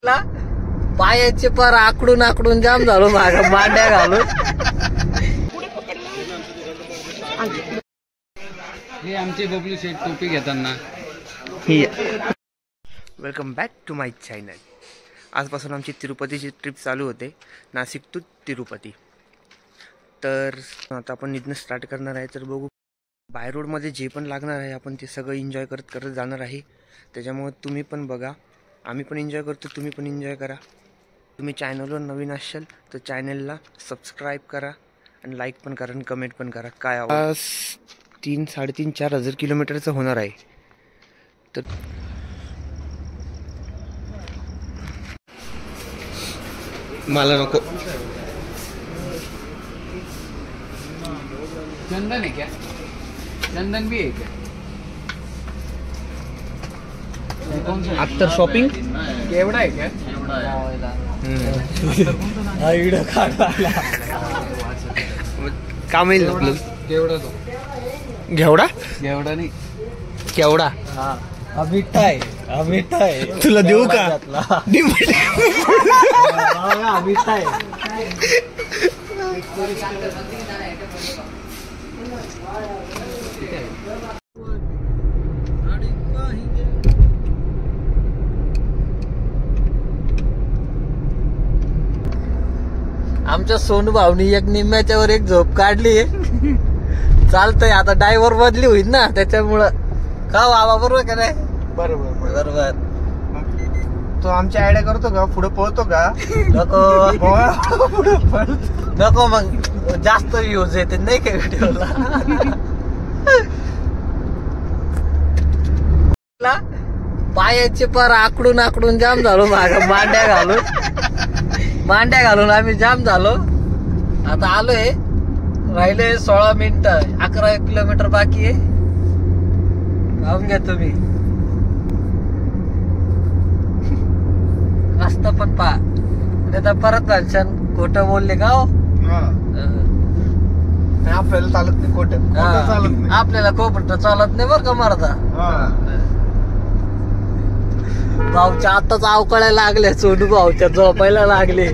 पायाचे पार आकडून आकडून जाम झालो माग मांड्या घालून. हे आमचे बबलू शेठ टोपी घेताना. Welcome back to my channel. आजपासून आमची तिरुपतीची ट्रिप चालू होते, नाशिक टू तिरुपती. तर आता आपण इथनं स्टार्ट करणार आहे. तर बघू बाय रोडमध्ये जे पण लागणार आहे आपण ते सगळं एन्जॉय करत करत जाणार आहे. त्याच्यामुळे तुम्ही पण बघा, आम्ही पण एन्जॉय करतो, तुम्ही पण एन्जॉय करा. तुम्ही चॅनलवर नवीन असाल तर चॅनलला सबस्क्राईब करा आणि लाईक पण करा आणि कमेंट पण करा. काय 3-4,500 किलोमीटरचं होणार आहे. तर मला नको. चंदन है क्या? चंदन भी है क्या? आफ्टर शॉपिंग केवड़ा है क्या? काम येईल आपलं. केवड़ा तो घेवडा केवड़ा नहीं केवडा. मिठाई तुला देऊ का? मिठाई आमच्या सोनू भाऊनी एक निम्म्याच्या वर एक झोप काढली. चालतंय आता ड्रायव्हर बदली होईल ना त्याच्यामुळं. का बाबा बरोबर का नाही? बरोबर. तो आमची आयडिया करतो का? पुढे पळतो का? नको मग जास्त व्ह्यूज येते नाही का व्हिडिओला. पायाचे पार आकडून आकडून जाम झालो माग मांड्या घालून आम्ही जाम झालो. आता आलोय, राहिले 16 मिनिटं, 11 किलोमीटर बाकी आहे. खाऊन घ्या तुम्ही. रस्ता पण पहा, आता परत माणसानं खोटं बोलले का हो? आपल्याला चालत नाही खोटं चालत नाही. आपल्याला खोटं चालत नाही बरं का मरता. भाऊच्या आताच अवकळायला लागले, सोनू भाऊच्या झोपायला लागले.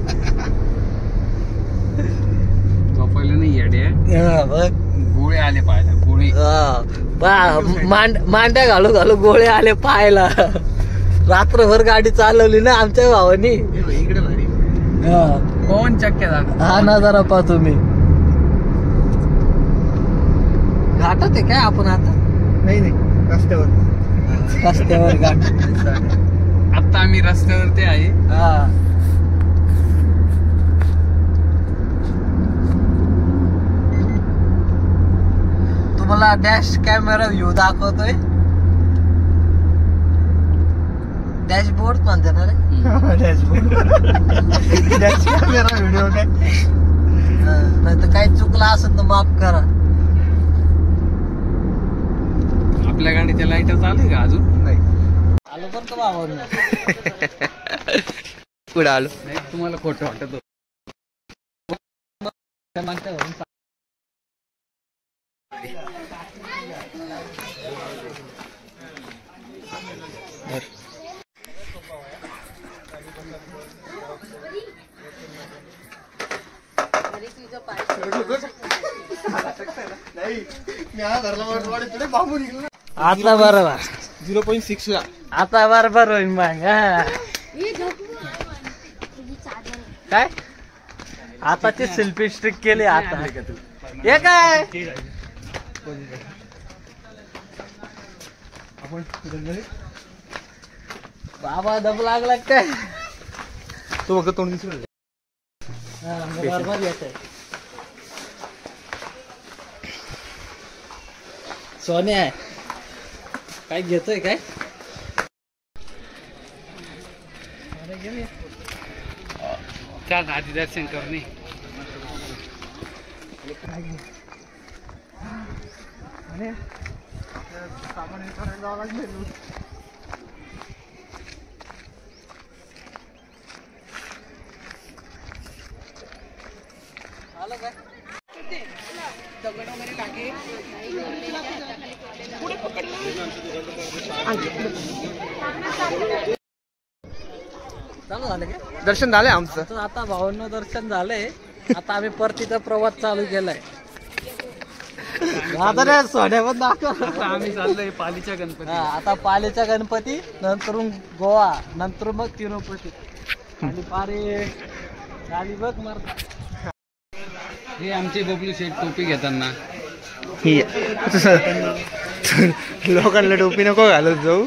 झोपायला नाही येडे, गोळे आले पाहायला. गोळे मांड्या घालू घालू गोळे आले पाहायला. रात्रभर गाडी चालवली ना आमच्या भावानी. इकडे भारी कोण चक्क्या जागा. हा ना, जरा पहा तुम्ही. घाटात आहे काय आपण आता? नाही रस्त्यावर घाट. आता आम्ही रस्त्यावरती आहे. हा, तुम्हाला डॅश कॅमेरा व्ह्यू दाखवतोय. डॅशबोर्ड म्हणते ना रे. व्हिडिओ काय नाही तर काही चुकला असेल तर माफ करा. आपल्या गाडीच्या लाईट चालू का अजून? नाही. आलो बरं का बाबा. पुढे आलो. नाही तुम्हाला खोटं वाटत. आता बरोबर 0.6 आता बरोबर होईल मग. काय आता ते सेल्फी स्टिक केली. आता हे काय बाबा दम लागला काय? तो बघ तोंड दिसलं. बरोबर येत आहे. सोन्या काय घेतोय काय? चल आधी दर्शन करणे. सामान करायला जावं लागलं. आलं काय? दगड वगैरे लागे पुढे पकडलं. चालू झालं का? दर्शन झालंय आमचं. तर आता भावांनो दर्शन झालंय. आता आम्ही परतीचा प्रवास चालू केलाय. आता रे सोन्या पण दाखव. आम्ही चाललोय पालीच्या गणपती. आता पालीचा गणपती, नंतर गोवा, नंतर मग तिरुपती आणि पारे झाली बघ मरता. हे आमचे बबलू शेठ टोपी घेताना लोकांना टोपी नको घालत जाऊ.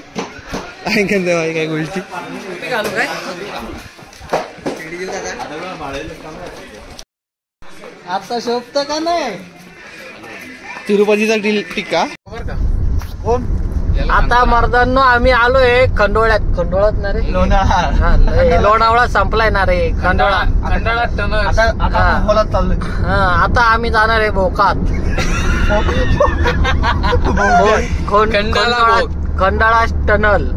ऐकन काय गोष्टी टोपी घालू काय? आता शोभत का नाही तिरुपतीचा टिक्का. आता मर्दांनो आम्ही आलोय खंडोळ्यात ना रे. लोणावळा संपलाय ना रे. खंडाळा टनल. आता आम्ही जाणार आहे भोकात. खंडाळा टनल.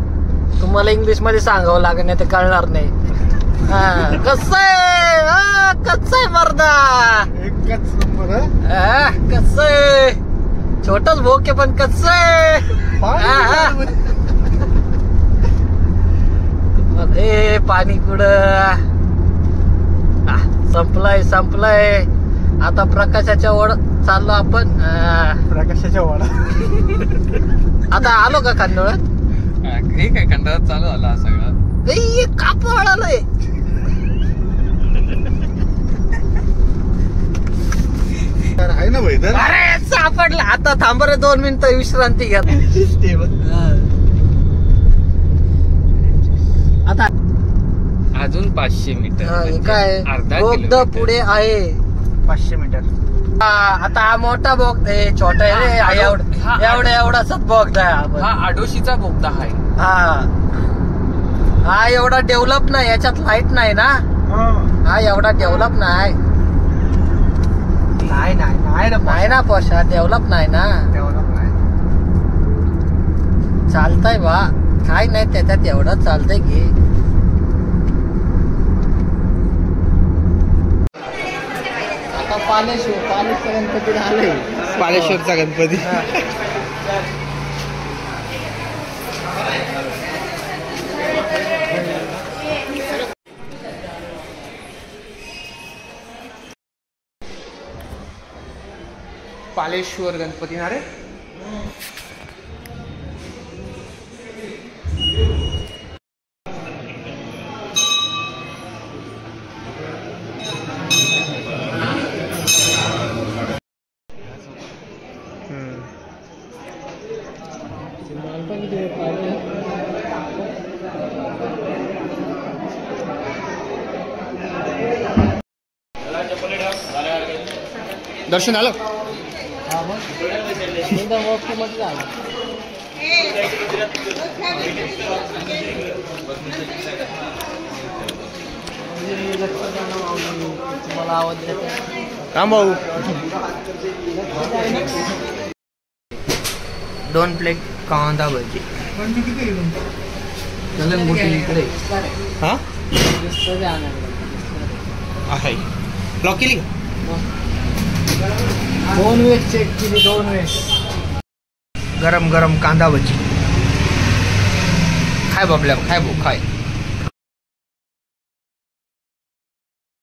तुम्हाला इंग्लिश मध्ये सांगावं लागेल नाही ते कळणार नाही. कसं मर्दा कसं छोटच भोके पण कसं पाणी कुठं संपलंय. आता प्रकाशाच्या ओढ चाललो आपण. प्रकाशाच्या वाडा. आता आलो का खंडोळ्यात? हे काय खंडाळा चालू झाला हा सगळा. काप वळालंय. आहे ना भाई. अरे सापडला. आता थांब रे 2 मिनिटं विश्रांती घ्या. आता अजून 500 मीटर काय अर्धा बोगदा पुढे आहे. 500 मीटर. आता हा मोठा बोगदा आहे. छोटा आहे एवढाच बोगदा आहे. हा आडोशीचा बोगदा आहे. हा एवढा डेव्हलप नाही. याच्यात लाईट नाही ना. हा एवढा डेव्हलप नाही ना पोशा. डेव्हलप नाही ना. चालतंय बा. काय नाही त्याच्यात एवढं चालतंय की. आता पालेश्वर गणपती आले. पालेश्वरचा गणपती. पालेश्वर गणपती ना रे. दर्शन आलं. तुम्हाला आवाज देतो. थांब भाऊ. 2 प्लेट कांदा भजी. इकडे हा आहे. लॉक केली का? 2 वेळेस चेक केली. 2 वेळेस. गरम गरम कांदा भजी. खाय बाबल्या खाय भाऊ खाय.